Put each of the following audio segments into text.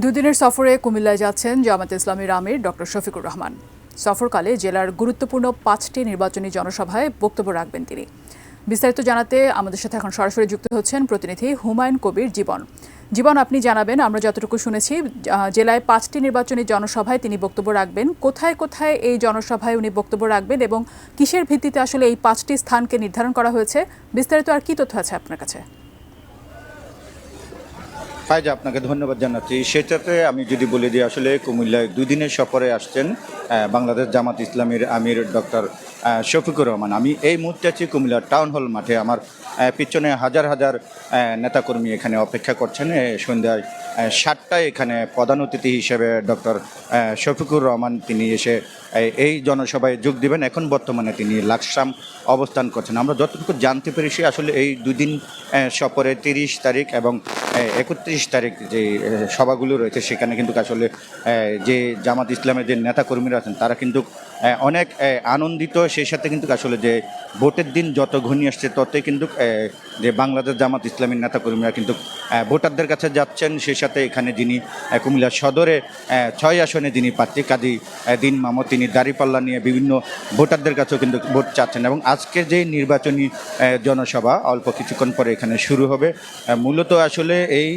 দুদিনের সফরে কুমিল্লায় যাচ্ছেন জামায়াতে ইসলামীর আমির ডক্টর শফিকুর রহমান। সফরকালে জেলার গুরুত্বপূর্ণ 5টি নির্বাচনী জনসভায় বক্তব্য রাখবেন তিনি। বিস্তারিত জানাতে আমাদের সাথে এখন সরাসরি যুক্ত হচ্ছেন প্রতিনিধি হুমায়ুন কবির জীবন। জীবন, আপনি জানাবেন, আমরা যতটুকু শুনেছি জেলায় 5টি নির্বাচনী জনসভায় তিনি বক্তব্য রাখবেন। কোথায় কোথায় এই জনসভায় উনি বক্তব্য রাখবেন এবং কিসের ভিত্তিতে আসলে এই 5টি স্থানকে নির্ধারণ করা হয়েছে? বিস্তারিত আর কি তথ্য আছে আপনার কাছে? ফাইজা, আপনাকে ধন্যবাদ জানাচ্ছি। সেটাতে আমি যদি বলি যে আসলে কুমিল্লায় 2 দিনের সফরে আসছেন বাংলাদেশ জামাত ইসলামীর আমির ডক্টর শফিকুর রহমান। আমি এই মুহূর্তে আছি কুমিল্লার টাউন হল মাঠে। আমার পিছনে হাজার হাজার নেতাকর্মী এখানে অপেক্ষা করছেন। সন্ধ্যায় 7টায় এখানে প্রধান অতিথি হিসেবে ডক্টর শফিকুর রহমান তিনি এসে এই জনসভায় যোগ দিবেন। এখন বর্তমানে তিনি লাকসাম অবস্থান করছেন। আমরা যতটুকু জানতে পেরেছি আসলে এই 2 দিন সফরে 30 তারিখ এবং 31 তারিখ যে সভাগুলো রয়েছে সেখানে কিন্তু আসলে যে জামাত ইসলামের যে নেতাকর্মীরা আছেন তারা কিন্তু অনেক আনন্দিত। সেই সাথে কিন্তু আসলে যে ভোটের দিন যত ঘনিয়ে আসছে ততই কিন্তু যে বাংলাদেশ জামাত ইসলামীর নেতাকর্মীরা কিন্তু ভোটারদের কাছে যাচ্ছেন। সেই সাথে এখানে যিনি কুমিল্লা সদরে 6 আসনে যিনি প্রার্থী কাজী দিন মাহমুদ, তিনি দাঁড়িপাল্লা নিয়ে বিভিন্ন ভোটারদের কাছেও কিন্তু ভোট চাচ্ছেন। এবং আজকের যে নির্বাচনী জনসভা অল্প কিছুক্ষণ পরে এখানে শুরু হবে। মূলত আসলে এই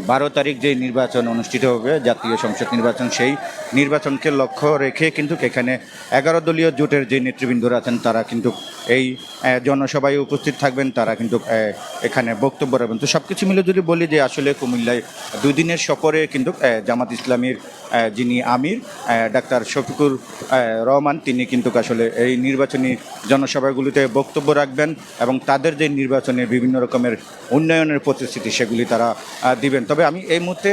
12 তারিখ যে নির্বাচন অনুষ্ঠিত হবে, জাতীয় সংসদ নির্বাচন, সেই নির্বাচনকে লক্ষ্য রেখে কিন্তু এখানে 11 দলীয় জোটের যে নেতৃবৃন্দরা আছেন তারা কিন্তু এই জনসভায় উপস্থিত থাকবেন। তারা কিন্তু এখানে বক্তব্য রাখবেন। তো সব কিছু মিলে যদি বলি যে আসলে কুমিল্লায় 2 দিনের সফরে কিন্তু জামাত ইসলামীর যিনি আমির ডাক্তার শফিকুর রহমান তিনি কিন্তু আসলে এই নির্বাচনী জনসভাগুলিতে বক্তব্য রাখবেন এবং তাদের যে নির্বাচনের বিভিন্ন রকমের উন্নয়নের প্রতিশ্রুতি সেগুলি তারা দিবেন। তবে আমি এই মুহূর্তে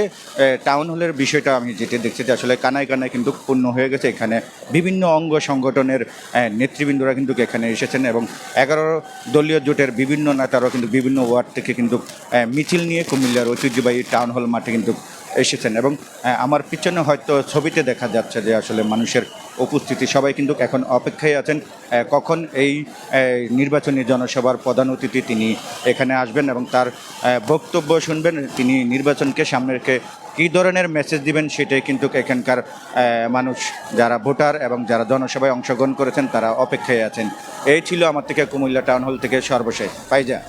টাউন হলের বিষয়টা আমি যেটা দেখছি যে আসলে কানায় কানায় কিন্তু পূর্ণ হয়ে গেছে। এখানে বিভিন্ন অঙ্গ সংগঠনের নেতৃবৃন্দরা কিন্তু এখানে এসেছেন এবং 11 দলীয় জোটের বিভিন্ন নেতারাও কিন্তু বিভিন্ন ওয়ার্ড থেকে কিন্তু মিছিল নিয়ে কুমিল্লার ঐতিহ্যবাহী টাউন হল মাঠে কিন্তু এসেছেন। এবং আমার পিছনে হয়তো ছবিতে দেখা যাচ্ছে যে আসলে মানুষের উপস্থিতি, সবাই কিন্তু এখন অপেক্ষায় আছেন কখন এই নির্বাচনী জনসভার প্রধান অতিথি তিনি এখানে আসবেন এবং তার বক্তব্য শুনবেন। তিনি নির্বাচনকে সামনে রেখে কী ধরনের মেসেজ দিবেন সেটাই কিন্তু এখানকার মানুষ যারা ভোটার এবং যারা জনসভায় অংশগ্রহণ করেছেন তারা অপেক্ষায় আছেন। এই ছিল আমার থেকে কুমিল্লা টাউন হল থেকে সর্বশেষ। ফাইজা।